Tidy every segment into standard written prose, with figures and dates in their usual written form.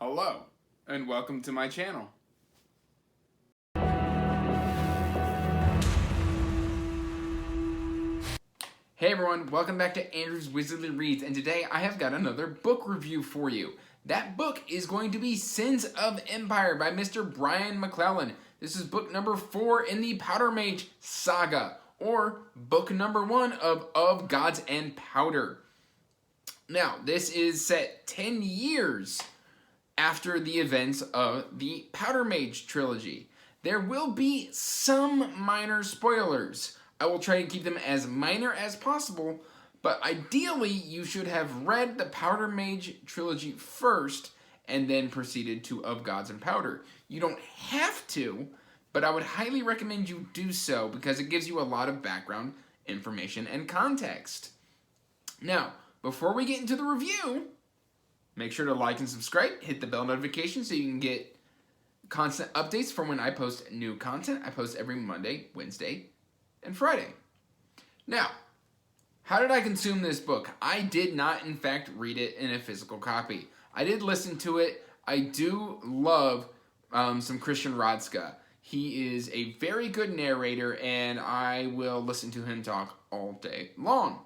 Hello, and welcome to my channel. Hey everyone, welcome back to Andrew's Wizardly Reads, and today I have got another book review for you. That book is going to be Sins of Empire by Mr. Brian McClellan. This is book number 4 in the Powder Mage saga, or book number 1 of Gods and Powder. Now, this is set 10 years after the events of the Powder Mage trilogy. There will be some minor spoilers. I will try to keep them as minor as possible, but ideally you should have read the Powder Mage trilogy first and then proceeded to Of Gods and Powder. You don't have to, but I would highly recommend you do so because it gives you a lot of background information and context. Now, before we get into the review, make sure to like and subscribe, hit the bell notification so you can get constant updates from when I post new content. I post every Monday, Wednesday, and Friday. Now, how did I consume this book? I did not, in fact, read it in a physical copy. I did listen to it. I do love some Christian Rodska. He is a very good narrator, and I will listen to him talk all day long.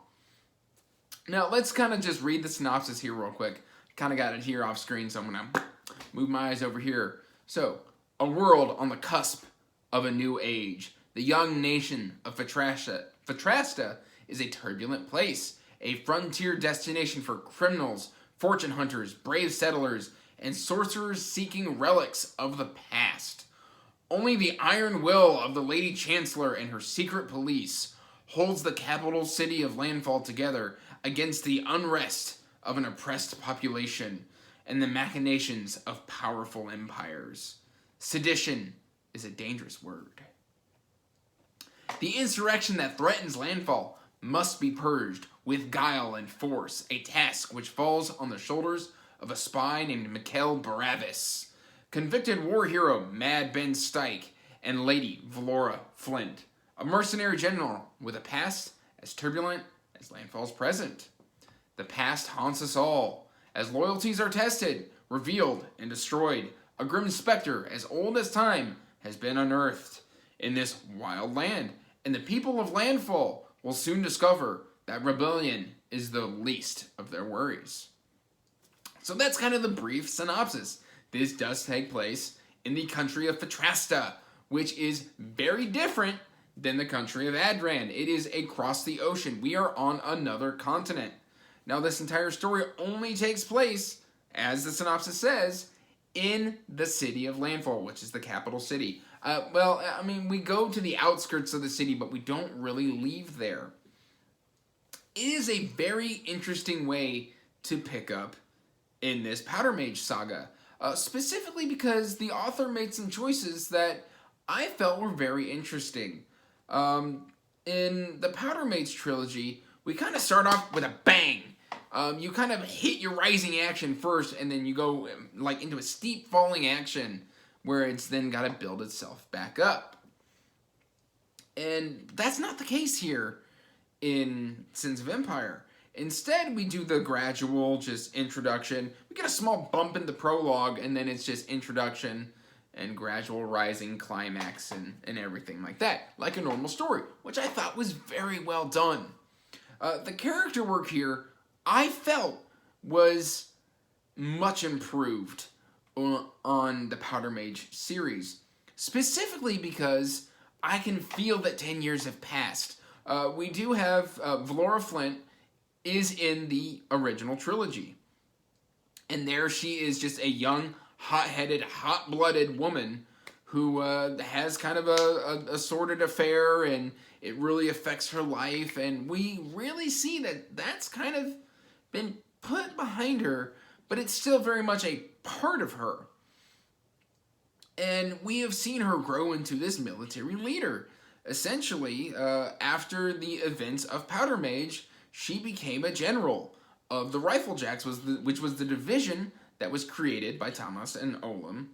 Now, let's kind of just read the synopsis here real quick. Kind of got it here off screen, so I'm going to move my eyes over here. So, a world on the cusp of a new age. The young nation of Fatrasta is a turbulent place, a frontier destination for criminals, fortune hunters, brave settlers, and sorcerers seeking relics of the past. Only the iron will of the Lady Chancellor and her secret police holds the capital city of Landfall together against the unrest of an oppressed population and the machinations of powerful empires. Sedition is a dangerous word. The insurrection that threatens Landfall must be purged with guile and force, a task which falls on the shoulders of a spy named Mikhail Barabbas, convicted war hero Mad Ben Stike, and Lady Valora Flint, a mercenary general with a past as turbulent as Landfall's present. The past haunts us all. As loyalties are tested, revealed, and destroyed, a grim specter as old as time has been unearthed in this wild land, and the people of Landfall will soon discover that rebellion is the least of their worries. So that's kind of the brief synopsis. This does take place in the country of Fatrasta, which is very different than the country of Adran. It is across the ocean. We are on another continent. Now, this entire story only takes place, as the synopsis says, in the city of Landfall, which is the capital city. We go to the outskirts of the city, but we don't really leave there. It is a very interesting way to pick up in this Powder Mage saga, specifically because the author made some choices that I felt were very interesting. In the Powder Mage trilogy, we kind of start off with a bang. You kind of hit your rising action first, and then you go into a steep falling action where it's then got to build itself back up. And that's not the case here in Sins of Empire. Instead, we do the gradual just introduction. We get a small bump in the prologue, and then it's just introduction and gradual rising climax and everything like that, like a normal story, which I thought was very well done. The character work here, I felt, was much improved on the Powder Mage series, specifically because I can feel that 10 years have passed. We do have Valora Flint is in the original trilogy, and there she is, just a young, hot-headed, hot-blooded woman who has kind of a sordid affair, and it really affects her life, and we really see that that's kind of been put behind her, but it's still very much a part of her. And we have seen her grow into this military leader. Essentially, after the events of Powder Mage, she became a general of the Riflejacks, which was the division that was created by Thomas and Olam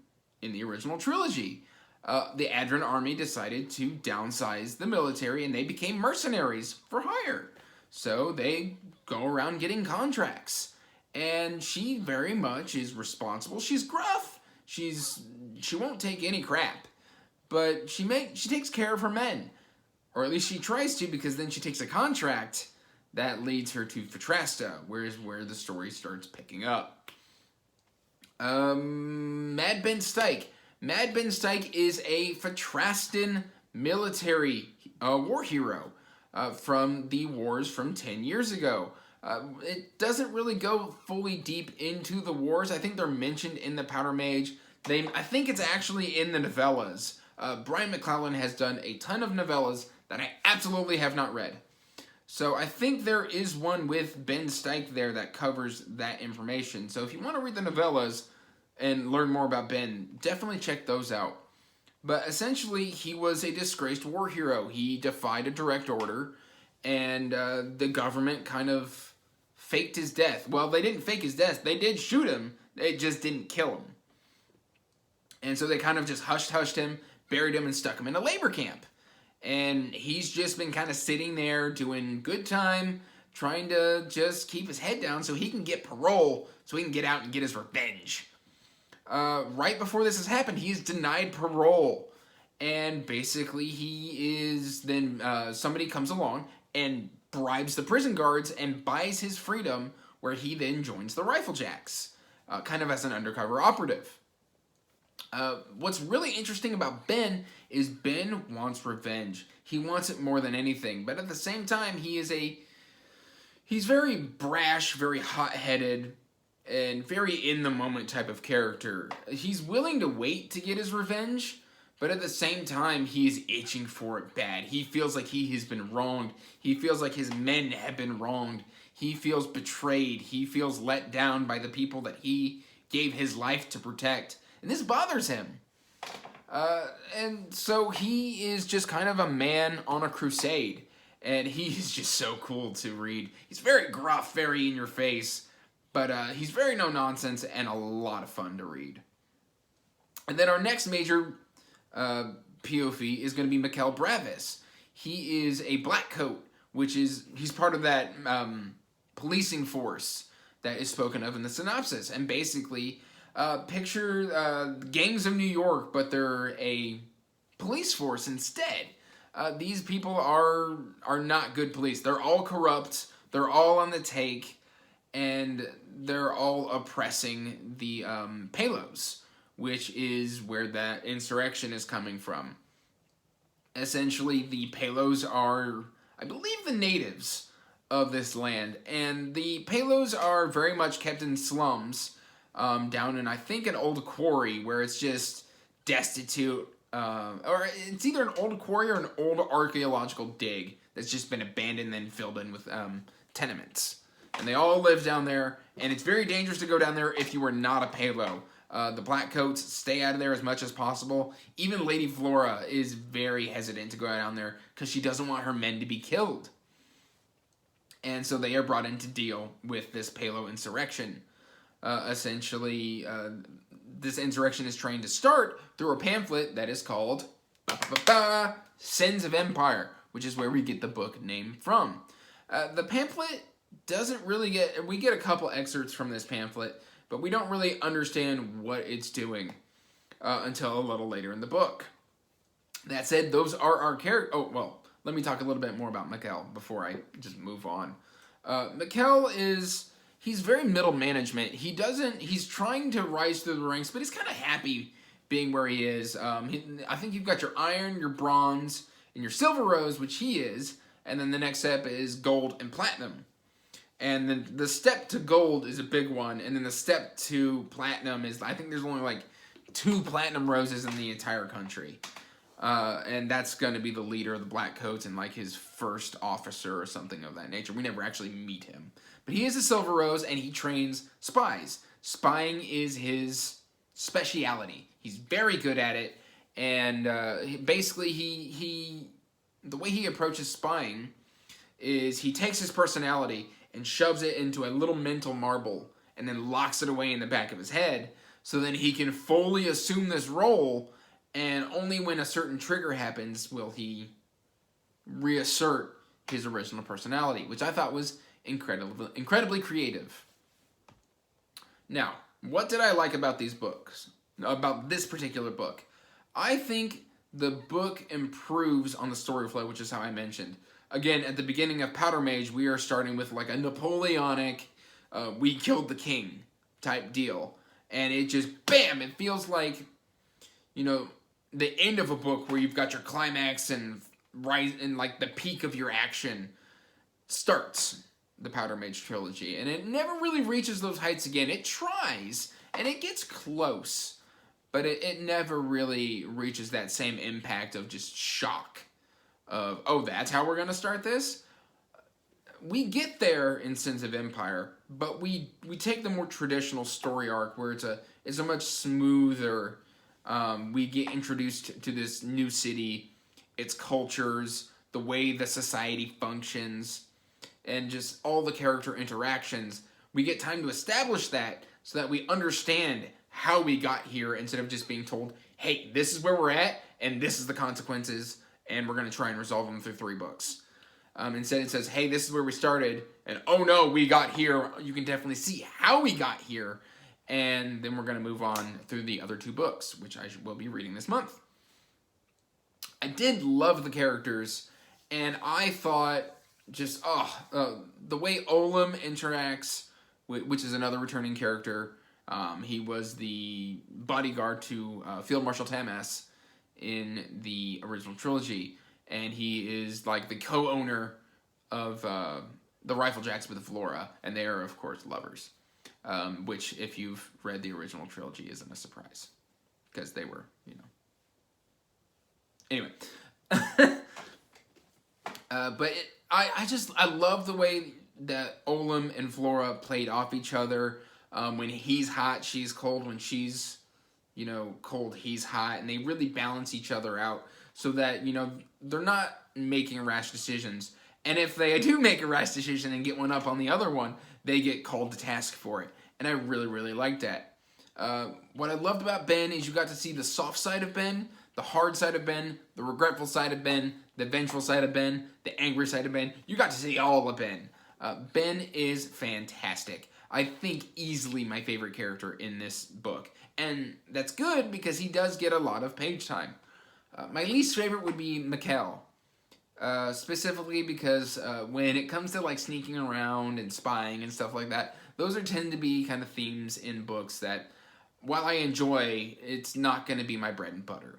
in the original trilogy. The Adran army decided to downsize the military, and they became mercenaries for hire. So they go around getting contracts. and she very much is responsible. She's gruff. She won't take any crap, but she takes care of her men, or at least she tries to, because then she takes a contract that leads her to Fatrasta, where the story starts picking up. Mad Ben Stike. Mad Ben Stike is a Fatrastan military war hero from the wars from 10 years ago. It doesn't really go fully deep into the wars. I think they're mentioned in the Powder Mage. I think it's actually in the novellas. Brian McClellan has done a ton of novellas that I absolutely have not read. So I think there is one with Ben Stike there that covers that information. So if you want to read the novellas and learn more about Ben, definitely check those out. But essentially, he was a disgraced war hero. He defied a direct order, and the government kind of faked his death. Well, they didn't fake his death. They did shoot him. They just didn't kill him. And so they kind of just hushed him, buried him, and stuck him in a labor camp. And he's just been kind of sitting there doing good time, trying to just keep his head down so he can get parole, so he can get out and get his revenge. Right before this has happened, he's denied parole. And basically he is then, somebody comes along and bribes the prison guards and buys his freedom, where he then joins the Riflejacks, kind of as an undercover operative. What's really interesting about Ben is Ben wants revenge. He wants it more than anything, but at the same time, he's very brash, very hot-headed, and very in-the-moment type of character. He's willing to wait to get his revenge, but at the same time, he's itching for it bad. He feels like he has been wronged. He feels like his men have been wronged. He feels betrayed. He feels let down by the people that he gave his life to protect. And this bothers him. And so he is just kind of a man on a crusade. And he's just so cool to read. He's very gruff, very in your face. But he's very no-nonsense and a lot of fun to read. And then our next major POV is going to be Mikhail Bravis. He is a black coat, he's part of that policing force that is spoken of in the synopsis. And basically, picture gangs of New York, but they're a police force instead. These people are not good police. They're all corrupt. They're all on the take, and they're all oppressing the Palos, which is where that insurrection is coming from. Essentially, the Palos are, I believe, the natives of this land, and the Palos are very much kept in slums down in, I think, an old quarry where it's just destitute, or it's either an old quarry or an old archaeological dig that's just been abandoned and then filled in with tenements. And they all live down there, and it's very dangerous to go down there if you are not a Palo. The Blackcoats stay out of there as much as possible. Even Lady Flora is very hesitant to go down there because she doesn't want her men to be killed. And so they are brought in to deal with this Palo insurrection. Essentially, this insurrection is trying to start through a pamphlet that is called Sins of Empire, which is where we get the book name from. The pamphlet doesn't really we get a couple excerpts from this pamphlet, but we don't really understand what it's doing until a little later in the book. That said, those are our characters. Oh, well, let me talk a little bit more about Mikhail before I just move on. Mikhail he's very middle management. He's trying to rise through the ranks, but he's kind of happy being where he is. I think you've got your iron, your bronze, and your silver rose, which he is, and then the next step is gold and platinum. And then the step to gold is a big one, and then the step to platinum is, I think there's only like 2 platinum roses in the entire country. And that's going to be the leader of the Blackcoats and like his first officer or something of that nature. We never actually meet him. But he is a silver rose, and he trains spies. Spying is his speciality. He's very good at it, and basically the way he approaches spying is he takes his personality and shoves it into a little mental marble and then locks it away in the back of his head so then he can fully assume this role, and only when a certain trigger happens will he reassert his original personality, which I thought was incredibly creative. Now, what did I like about these books? About this particular book? I think the book improves on the story flow, which is how I mentioned. Again, at the beginning of Powder Mage, we are starting with like a Napoleonic, we killed the king type deal. And it just, bam, it feels like, you know, the end of a book where you've got your climax and rise and like the peak of your action starts the Powder Mage trilogy. And it never really reaches those heights again. It tries, and it gets close, but it never really reaches that same impact of just shock of, oh, that's how we're going to start this? We get there in Sins of Empire, but we take the more traditional story arc where it's a much smoother. We get introduced to this new city, its cultures, the way the society functions, and just all the character interactions. We get time to establish that so that we understand how we got here instead of just being told, hey, this is where we're at, and this is the consequences, and we're going to try and resolve them through 3 books. Instead, it says, hey, this is where we started, and oh no, we got here. You can definitely see how we got here, and then we're going to move on through the other 2 books, which I will be reading this month. I did love the characters, and I thought just, the way Olam interacts, which is another returning character. He was the bodyguard to Field Marshal Tamas in the original trilogy, and he is like the co-owner of the Rifle Jacks with Flora, and they are, of course, lovers. Which, if you've read the original trilogy, isn't a surprise, because they were, you know. Anyway, but I love the way that Olam and Flora played off each other. When he's hot, she's cold. When she's, you know, cold, he's hot, and they really balance each other out so that, you know, they're not making rash decisions. And if they do make a rash decision and get one up on the other one, they get called to task for it. And I really, really liked that. What I loved about Ben is you got to see the soft side of Ben, the hard side of Ben, the regretful side of Ben, the vengeful side of Ben, the angry side of Ben. You got to see all of Ben. Ben is fantastic. I think easily my favorite character in this book. And that's good because he does get a lot of page time. My least favorite would be Mikkel. Specifically because when it comes to like sneaking around and spying and stuff like that, those tend to be kind of themes in books that, while I enjoy, it's not going to be my bread and butter.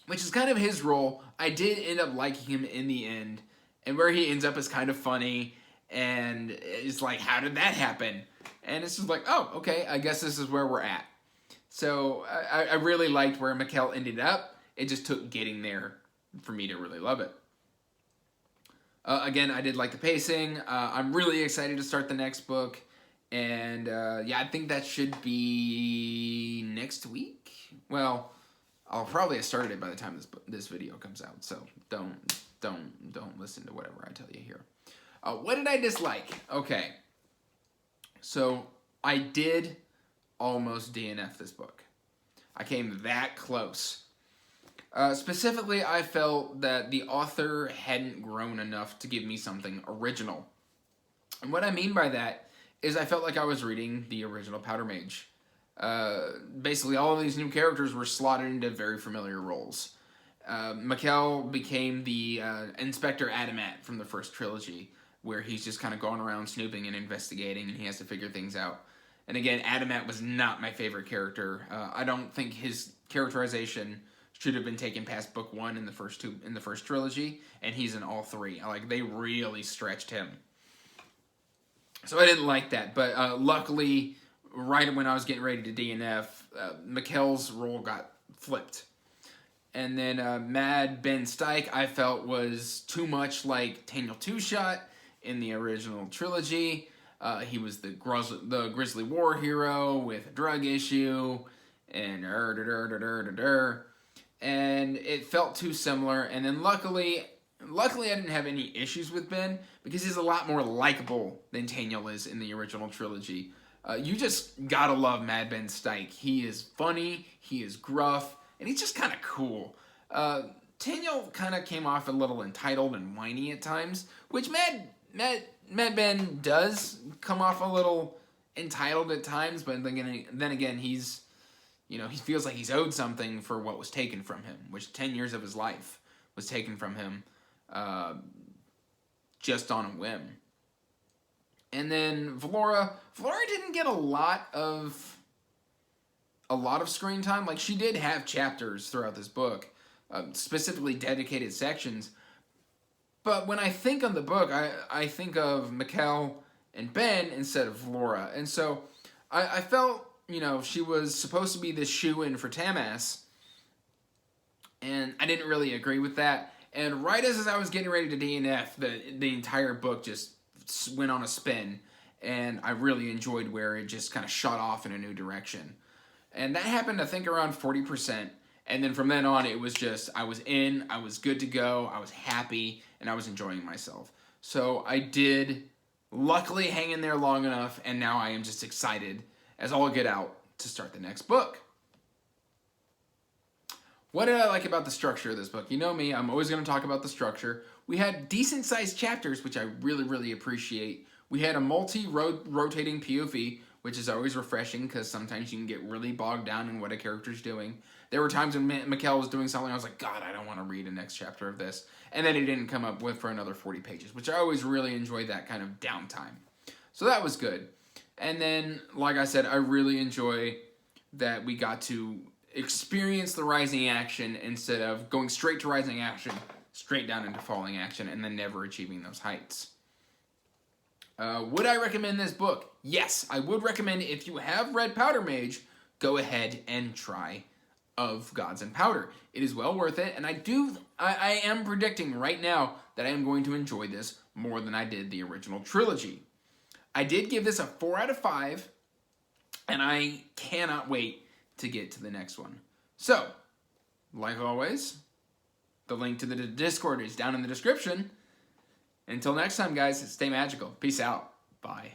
Which is kind of his role. I did end up liking him in the end, and where he ends up is kind of funny, and it's like, how did that happen? And it's just like, oh, okay, I guess this is where we're at. So I really liked where Mikkel ended up. It just took getting there for me to really love it. Again, I did like the pacing. I'm really excited to start the next book. And yeah, I think that should be next week. Well, I'll probably have started it by the time this video comes out. So don't listen to whatever I tell you here. What did I dislike? Okay. So I did almost DNF this book. I came that close. Specifically, I felt that the author hadn't grown enough to give me something original. And what I mean by that is I felt like I was reading the original Powder Mage. Basically, all of these new characters were slotted into very familiar roles. Mikkel became the Inspector Adamat from the first trilogy, where he's just kind of going around snooping and investigating, and he has to figure things out. And again, Adamat was not my favorite character. I don't think his characterization should have been taken past book 1 in the first trilogy, and he's in all 3. Like, they really stretched him. So I didn't like that, but luckily, right when I was getting ready to DNF, Mikkel's role got flipped. And then Mad Ben Stike, I felt, was too much like Taniel Two-Shot in the original trilogy. He was the Grizzly War hero with a drug issue, and and it felt too similar. And then luckily I didn't have any issues with Ben because he's a lot more likable than Taniel is in the original trilogy. You just gotta love Mad Ben Stike. He is funny, he is gruff, and he's just kind of cool. Taniel kind of came off a little entitled and whiny at times, which Mad Ben does come off a little entitled at times, but then again, he's, he feels like he's owed something for what was taken from him, which 10 years of his life was taken from him just on a whim. And then Valora didn't get a lot of screen time. Like, she did have chapters throughout this book, specifically dedicated sections. But when I think of the book, I think of Mikkel and Ben instead of Valora. And so I felt, she was supposed to be this shoo-in for Tamas, and I didn't really agree with that. And right as I was getting ready to DNF, the entire book just went on a spin, and I really enjoyed where it just kind of shot off in a new direction. And that happened, I think, around 40%. And then from then on, it was just, I was in, I was good to go, I was happy, and I was enjoying myself. So I did luckily hang in there long enough, and now I am just excited as all get out to start the next book. What did I like about the structure of this book? You know me, I'm always going to talk about the structure. We had decent-sized chapters, which I really, really appreciate. We had a multi-rotating POV, which is always refreshing because sometimes you can get really bogged down in what a character's doing. There were times when Mikkel was doing something, I was like, God, I don't want to read the next chapter of this. And then it didn't come up with for another 40 pages, which I always really enjoy that kind of downtime. So that was good. And then, like I said, I really enjoy that we got to experience the rising action instead of going straight to rising action, straight down into falling action, and then never achieving those heights. Would I recommend this book? Yes, I would recommend, if you have read Powder Mage, go ahead and try Of Gods and Powder. It is well worth it, and I am predicting right now that I am going to enjoy this more than I did the original trilogy. I did give this a 4 out of 5, and I cannot wait to get to the next one. So, like always, the link to the Discord is down in the description. Until next time, guys, stay magical. Peace out. Bye.